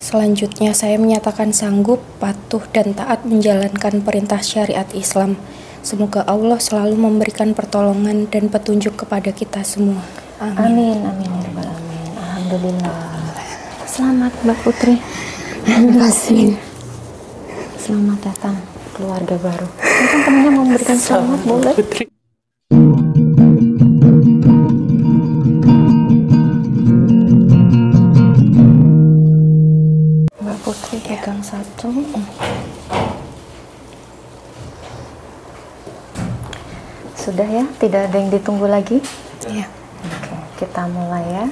Selanjutnya, saya menyatakan sanggup, patuh, dan taat menjalankan perintah syariat Islam. Semoga Allah selalu memberikan pertolongan dan petunjuk kepada kita semua. Amin. Amin, amin, ya rabbal alamin. Alhamdulillah. Selamat Mbak Putri. Terima kasih. Selamat datang keluarga baru. Mungkin temannya mau memberikan selamat, boleh? Putri. Mbak Putri pegang satu. Sudah ya, tidak ada yang ditunggu lagi. Ya. Oke, kita mulai ya.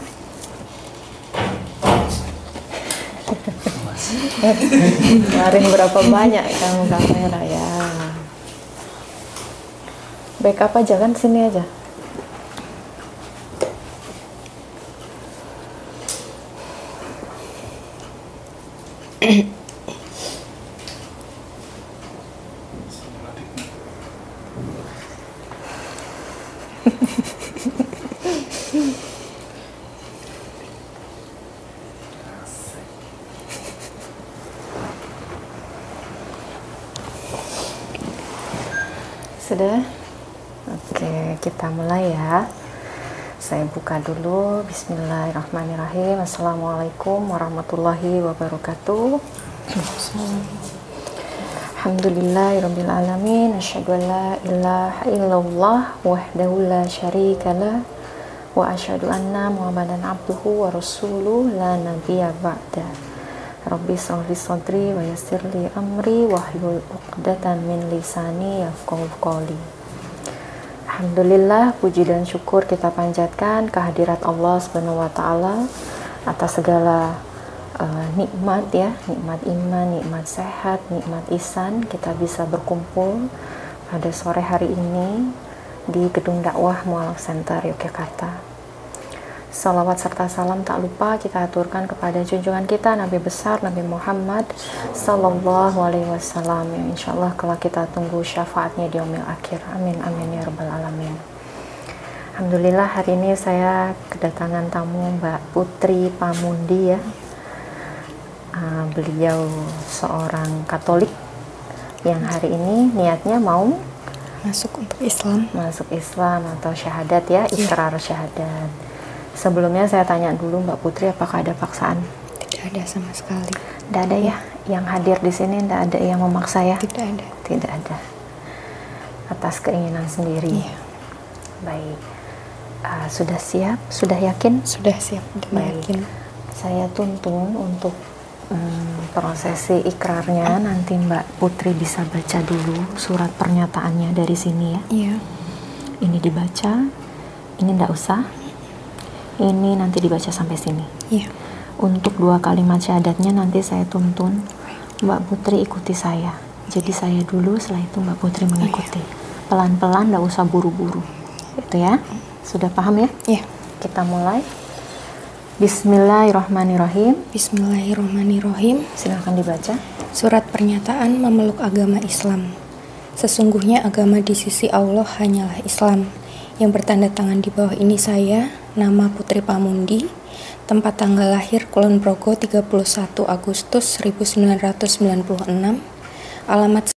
Kemarin berapa banyak kamu kamera ya. Backup aja kan, sini aja. Sudah? Oke, kita mulai ya. Saya buka dulu. Bismillahirrahmanirrahim. Assalamualaikum warahmatullahi wabarakatuh. Alhamdulillahirabbil alamin. Asyhadu an la ilaha illallah wahdahu la syarikalah wa asyhadu anna Muhammadan abduhu wa rasuluh la nabiyya ba'da. Rabbi shrah li sadri wa yassir li amri wahlul 'uqdatam min lisani yafqahu qawli. Alhamdulillah, puji dan syukur kita panjatkan kehadirat Allah Subhanahu wa taala atas segala nikmat ya, nikmat iman, nikmat sehat, nikmat ihsan. Kita bisa berkumpul pada sore hari ini di Gedung Dakwah Mualaf Center Yogyakarta. Salawat serta salam tak lupa kita aturkan kepada junjungan kita Nabi besar Nabi Muhammad Sallallahu Alaihi Wasallam, yang insya Allah kelak kita tunggu syafaatnya di yaumil akhir. Amin amin ya rabbal alamin. Alhamdulillah, hari ini saya kedatangan tamu Mbak Putri Pamundi ya. Beliau seorang Katolik yang hari ini niatnya mau Masuk untuk Islam. masuk Islam atau syahadat ya, ikrar syahadat. Sebelumnya saya tanya dulu Mbak Putri, apakah ada paksaan? Tidak ada sama sekali. Tidak ada ya? Yang hadir di sini tidak ada yang memaksa ya? Tidak ada. Tidak ada. Atas keinginan sendiri. Iya. Baik. Sudah siap? Sudah yakin? Sudah siap dan Baik. yakin. Saya tuntun untuk prosesi ikrarnya. Nanti Mbak Putri bisa baca dulu surat pernyataannya dari sini ya. Iya. Ini dibaca. Ini tidak usah. Ini nanti dibaca sampai sini. Iya. Untuk 2 kalimat syahadatnya nanti saya tuntun. Mbak Putri ikuti saya. Jadi saya dulu, setelah itu Mbak Putri mengikuti. Pelan-pelan, tidak usah buru-buru. Itu ya. Sudah paham ya? Iya. Kita mulai. Bismillahirrahmanirrahim. Bismillahirrahmanirrahim. Silakan dibaca. Surat pernyataan memeluk agama Islam. Sesungguhnya agama di sisi Allah hanyalah Islam. Yang bertanda tangan di bawah ini saya, nama Putri Pamundi, tempat tanggal lahir Kulon Progo 31 Agustus 1996, alamat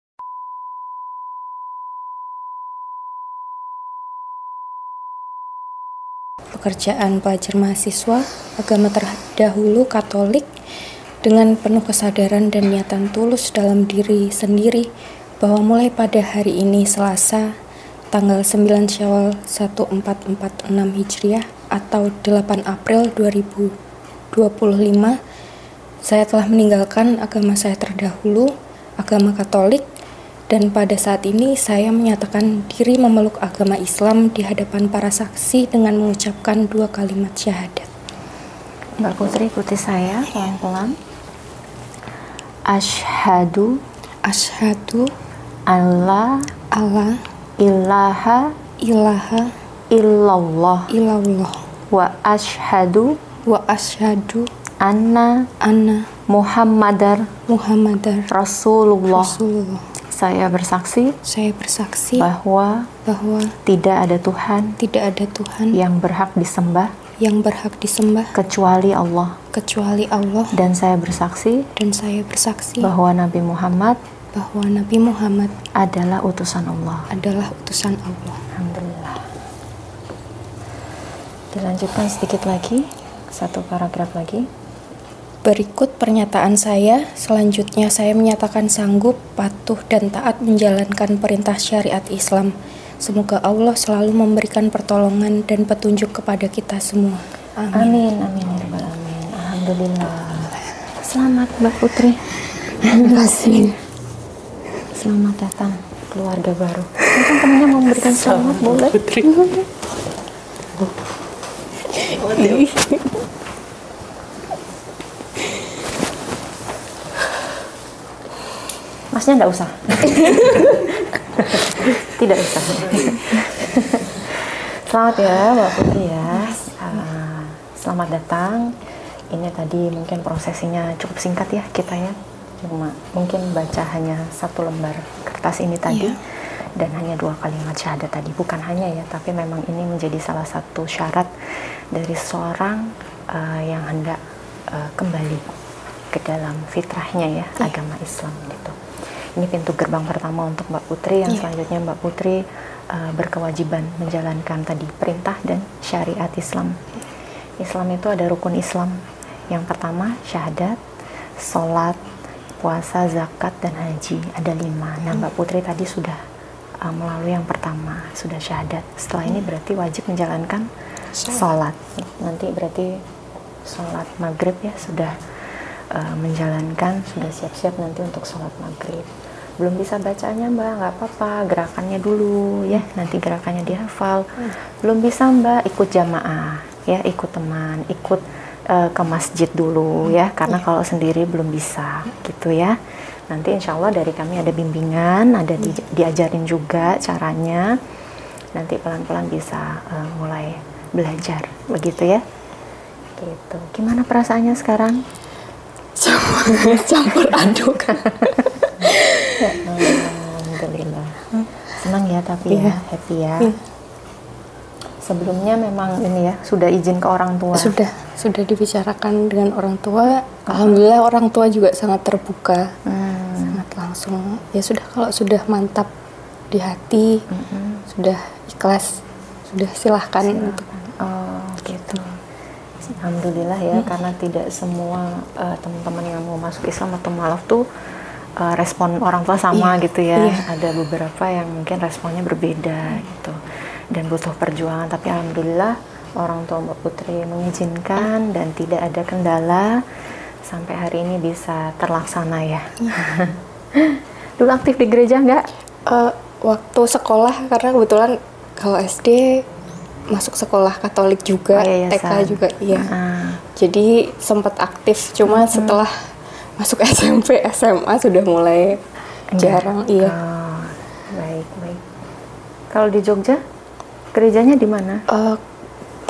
pekerjaan pelajar mahasiswa, agama terdahulu Katolik, dengan penuh kesadaran dan niatan tulus dalam diri sendiri bahwa mulai pada hari ini Selasa, tanggal 9 Syawal 1446 Hijriah atau 8 April 2025, saya telah meninggalkan agama saya terdahulu, agama Katolik, dan pada saat ini saya menyatakan diri memeluk agama Islam di hadapan para saksi dengan mengucapkan 2 kalimat syahadat. Mbak Putri ikuti saya pelan-pelan. Asyhadu alla ilaha illallah wa asyhadu anna Muhammadar Rasulullah. Saya bersaksi bahwa tidak ada Tuhan Tidak ada Tuhan yang berhak disembah yang berhak disembah kecuali Allah. kecuali Allah, dan saya bersaksi bahwa Nabi Muhammad adalah utusan Allah. Alhamdulillah. Dilanjutkan sedikit lagi, satu paragraf lagi. Berikut pernyataan saya. Selanjutnya saya menyatakan sanggup, patuh, dan taat menjalankan perintah syariat Islam. Semoga Allah selalu memberikan pertolongan dan petunjuk kepada kita semua. Amin. Amin ya rabbal alamin. Alhamdulillah. Selamat Mbak Putri. Terima kasih. Selamat datang keluarga baru. Mungkin temannya mau memberikan selamat, boleh? Putri. Masnya enggak usah. Tidak usah. Selamat ya Mbak Putri ya. Selamat datang. Ini tadi mungkin prosesinya cukup singkat ya kita ya. Cuma mungkin baca hanya satu lembar kertas ini tadi, dan hanya 2 kalimat syahadat tadi. Bukan hanya ya, tapi memang ini menjadi salah satu syarat dari seorang yang hendak kembali ke dalam fitrahnya ya, agama Islam gitu. Ini pintu gerbang pertama untuk Mbak Putri. Yang selanjutnya Mbak Putri berkewajiban menjalankan tadi perintah dan syariat Islam. Islam itu ada rukun Islam. Yang pertama syahadat, sholat, puasa, zakat, dan haji. Ada 5. Nah, Mbak Putri tadi sudah melalui yang pertama, sudah syahadat. Setelah ini berarti wajib menjalankan sholat. Nanti berarti sholat maghrib ya, sudah menjalankan, sudah siap-siap nanti untuk sholat maghrib. Belum bisa bacanya Mbak, nggak apa-apa, gerakannya dulu ya, nanti gerakannya dihafal. Belum bisa Mbak, ikut jamaah ya, ikut teman, ikut ke masjid dulu ya, karena kalau sendiri belum bisa gitu ya. Nanti insya Allah dari kami ada bimbingan, ada diajarin juga caranya. Nanti pelan-pelan bisa mulai belajar begitu ya. Gitu. Gimana perasaannya sekarang? Campur aduk. Ya, alhamdulillah. Senang ya tapi ya, happy ya. Sebelumnya memang ini ya, sudah izin ke orang tua? Sudah dibicarakan dengan orang tua. Alhamdulillah orang tua juga sangat terbuka, sangat langsung. Ya sudah, kalau sudah mantap di hati, sudah ikhlas, sudah silahkan. Untuk oh gitu. Alhamdulillah ya, karena tidak semua teman-teman yang mau masuk Islam atau mualaf tuh respon orang tua sama gitu ya. Ada beberapa yang mungkin responnya berbeda gitu, dan butuh perjuangan. Tapi alhamdulillah orang tua Mbak Putri mengizinkan dan tidak ada kendala sampai hari ini bisa terlaksana ya. Dulu aktif di gereja nggak? Waktu sekolah, karena kebetulan kalau SD masuk sekolah Katolik juga, TK juga iya. Jadi sempat aktif, cuma setelah masuk SMP, SMA sudah mulai jarang. Iya. Baik. Kalau di Jogja, gerejanya di mana?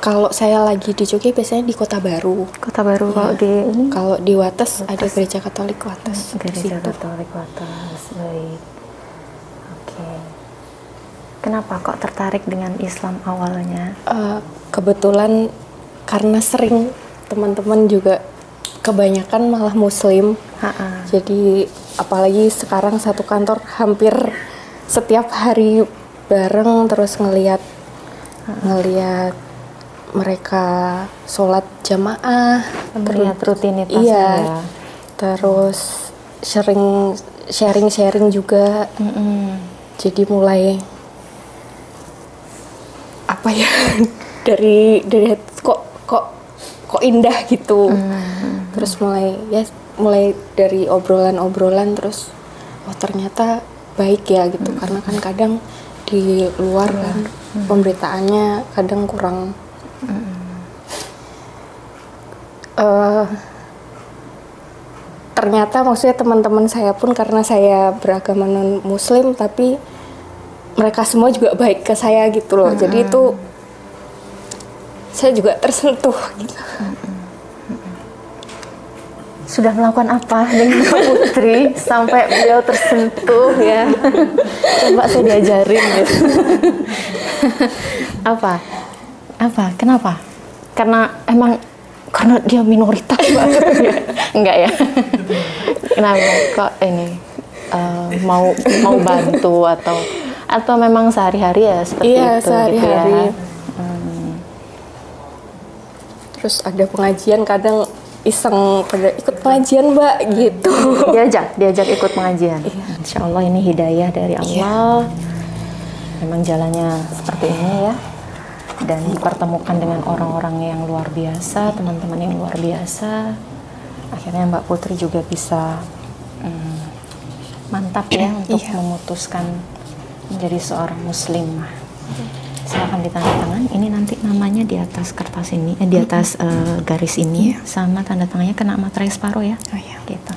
Kalau saya lagi di Jogja biasanya di Kota Baru. Kota Baru. Kalau di ini? Kalau di Wates ada gereja Katolik Wates. Gereja Katolik Wates. Baik. Oke. Kenapa kok tertarik dengan Islam awalnya? Kebetulan karena sering teman-teman juga kebanyakan malah Muslim. Jadi apalagi sekarang satu kantor hampir setiap hari bareng, terus ngelihat mereka sholat jamaah, melihat rutinitasnya ya. Terus sharing juga. Jadi mulai apa ya, dari kok indah gitu. Terus mulai dari obrolan terus ternyata baik ya gitu. Karena kan kadang di luar kan pemberitaannya kadang kurang ternyata maksudnya teman-teman saya pun, karena saya beragama non Muslim, tapi mereka semua juga baik ke saya gitu loh. Jadi itu saya juga tersentuh gitu. Sudah melakukan apa dengan Mbak Putri sampai beliau tersentuh ya? Coba saya diajarin gitu. Apa? Kenapa? Karena emang karena dia minoritas banget ya. Enggak ya. Kenapa kok ini mau bantu atau memang sehari-hari ya seperti Iya, itu sehari-hari. gitu ya. Terus ada pengajian kadang iseng pada ikut pengajian Mbak gitu. diajak ikut pengajian. Insya Allah ini hidayah dari Allah. Memang jalannya seperti ini ya, dan dipertemukan dengan orang-orang yang luar biasa, teman-teman yang luar biasa. Akhirnya Mbak Putri juga bisa mantap ya untuk memutuskan menjadi seorang muslimah. Silakan ditanda tangan. Ini nanti namanya di atas kertas ini, di atas garis ini, sama tanda tangannya kena materai separuh ya. Oh iya. Gitu.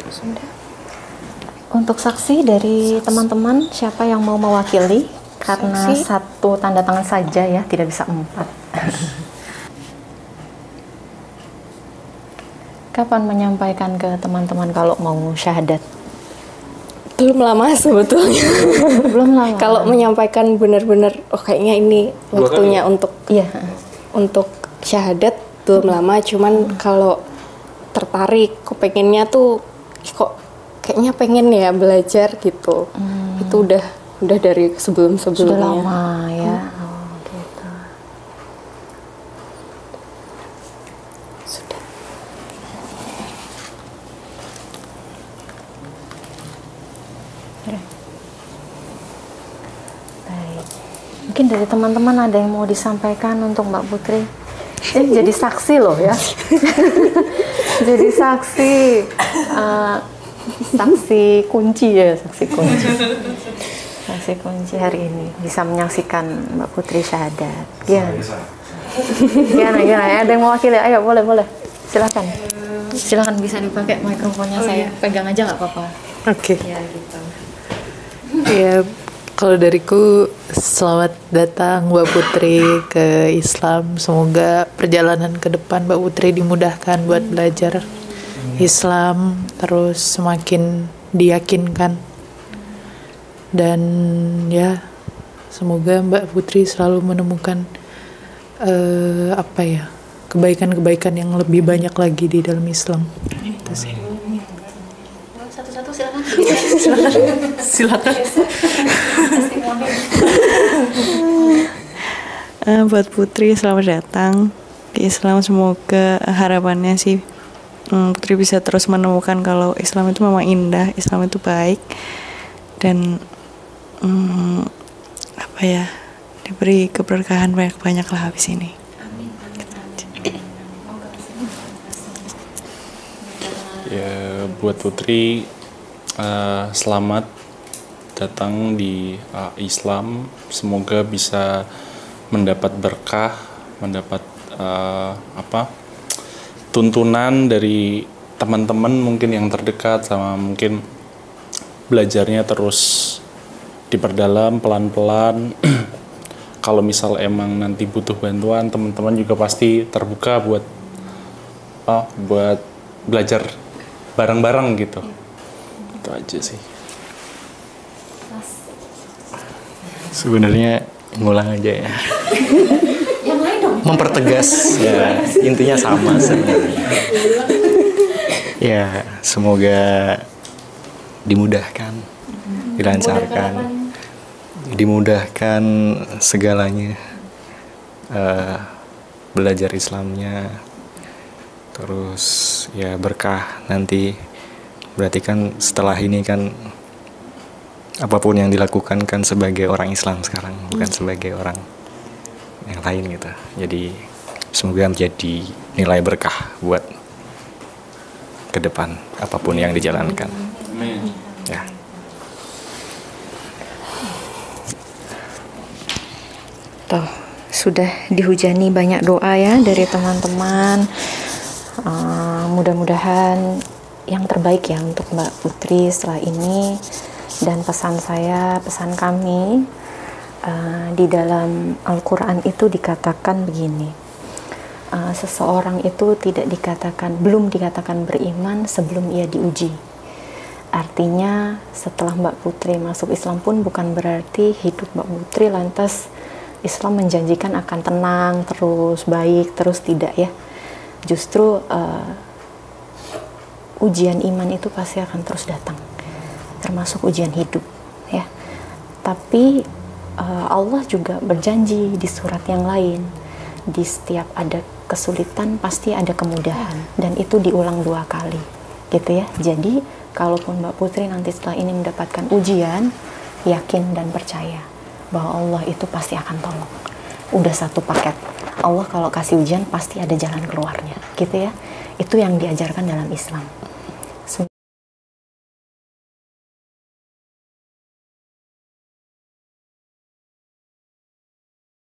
Sudah. Untuk saksi dari teman-teman, siapa yang mau mewakili? Karena Saksi. satu tanda tangan saja ya, tidak bisa 4. Kapan menyampaikan ke teman-teman kalau mau syahadat? Belum lama sebetulnya. Belum lama. Kalau menyampaikan benar-benar, oh kayaknya ini waktunya untuk Iya. untuk syahadat belum lama. Cuman kalau tertarik, kok pengennya tuh, kok kayaknya pengen ya belajar gitu. Itu udah dari sebelum-sebelumnya. Sudah lama ya. Oh, gitu. Sudah. Baik. Mungkin dari teman-teman ada yang mau disampaikan untuk Mbak Putri? Jadi saksi loh ya. Jadi saksi. Saksi kunci ya, saksi kunci hari ini bisa menyaksikan Mbak Putri syahadat. Gimana? Ada yang mau wakili? Ayo, boleh. Silakan bisa dipakai mikrofonnya. Saya pegang aja nggak apa-apa. Oke. Ya gitu. Ya, kalau dariku selamat datang Mbak Putri ke Islam. Semoga perjalanan ke depan Mbak Putri dimudahkan buat belajar Islam, terus semakin diyakinkan, dan ya semoga Mbak Putri selalu menemukan kebaikan-kebaikan yang lebih banyak lagi di dalam Islam. Itu sih. Satu-satu silakan. Silakan. Buat Putri, selamat datang di Islam. Semoga harapannya sih Putri bisa terus menemukan kalau Islam itu memang indah, Islam itu baik, dan diberi keberkahan banyak-banyak lah habis ini. Ya, buat Putri, selamat datang di Islam. Semoga bisa mendapat berkah, mendapat tuntunan dari teman-teman mungkin yang terdekat, sama mungkin belajarnya terus diperdalam pelan-pelan. Kalau misal emang nanti butuh bantuan, teman-teman juga pasti terbuka buat belajar bareng-bareng gitu. Itu aja sih. Sebenarnya ngulang aja ya. Mempertegas ya, intinya sama sebenarnya. Ya, semoga dimudahkan, dilancarkan, dimudahkan segalanya, belajar Islamnya, terus ya berkah nanti. Berarti kan setelah ini kan apapun yang dilakukan kan sebagai orang Islam sekarang, bukan sebagai orang yang lain gitu. Jadi semoga menjadi nilai berkah buat ke depan apapun yang dijalankan. Ya. Toh sudah dihujani banyak doa ya dari teman-teman. Mudah-mudahan yang terbaik ya untuk Mbak Putri setelah ini. Dan pesan kami, Di dalam Al-Quran itu dikatakan begini, seseorang itu belum dikatakan beriman sebelum ia diuji. Artinya setelah Mbak Putri masuk Islam pun bukan berarti hidup Mbak Putri lantas Islam menjanjikan akan tenang terus, baik terus, tidak ya. Justru ujian iman itu pasti akan terus datang, termasuk ujian hidup ya. Tapi Allah juga berjanji di surat yang lain, di setiap ada kesulitan pasti ada kemudahan, dan itu diulang 2 kali gitu ya. Jadi kalaupun Mbak Putri nanti setelah ini mendapatkan ujian, yakin dan percaya bahwa Allah itu pasti akan tolong. Udah satu paket. Allah kalau kasih ujian pasti ada jalan keluarnya gitu ya. Itu yang diajarkan dalam Islam.